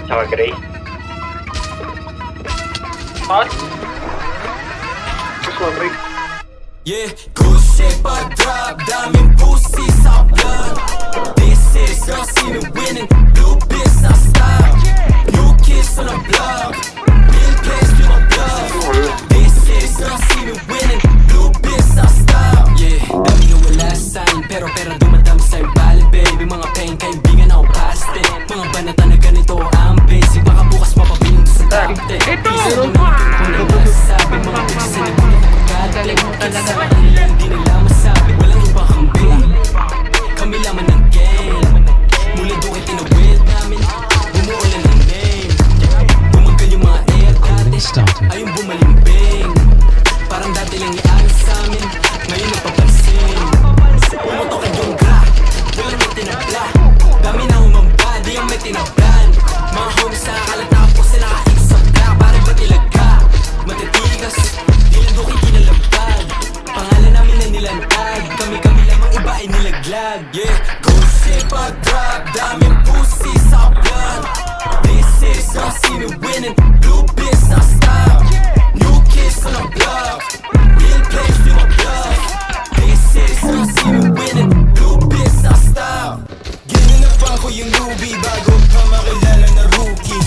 Tsaka gray. Taas. Gusto mo, gray. Yeah, good shit but drop, daming pussy sa blood. This is your scene winning, blue biz I stop. New kids on the block, real place to my blood. This is your scene winning, blue biz I stop. Yeah, dami na wala sign, pero dumadami sa'yo balik baby. Mga pain, kaibigan ako past it. Mga banata na ganito ang basic, baka bukas mapapiling sa top 10. Ito! Sabi mga bitches sa nagulat na pagkatalik. Talaga. Sa kanila hindi nila masabi, walang ibang hambing. Kami laman ng game, mula doon ay tinawid namin. Bumuulan ng name, bumagal yung mga air dati. Ayun bumalimbing, parang dati lang iaan sa amin. Ngayon napapansin, pumutok ang yung gra, walang may tinabla. Dami na humamba, di ang may tinablan. Mga homies sa akalat tapos sila naka-exabla. Parang ba't ilaga, matitigas, di lang doon kinalabag. Pangalan namin na nilantag, kami lamang iba ay nilaglag. Yeah, good shit but drop, daming pussy sa blood. This is our scene winning, blue biz I stop. New kids on the block, real place to my blood. This is our scene winning, blue biz I stop. Ginanapan ko yung newbie bago pa makilala na rookie.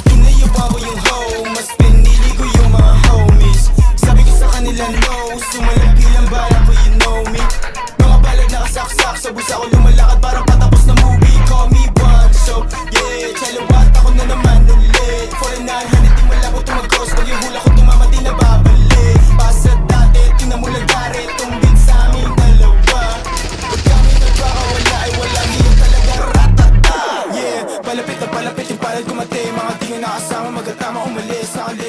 Inayupan ko yung hoe, mas pinili ko yung mga homies. Sabi ko sa kanila no, sumalaki lang bala ko you know me. Mga balag nakasaksak, sa busa ko lumalakad parang patapos na movie. Call me Bonzo, yeah, chalawat ako na naman ulit. For a 900 di wala ko tumagos, pag yung hula ko tumama di na babalik. Pasa dati, tingnan mo lagari, tumbit sa aming dalawa. Pag kami nagkakawala ay walang iyon talaga ratata. Yeah, palapit na palapit yung palad kumate, mga di nga nakasama magkatama umalis. Nakali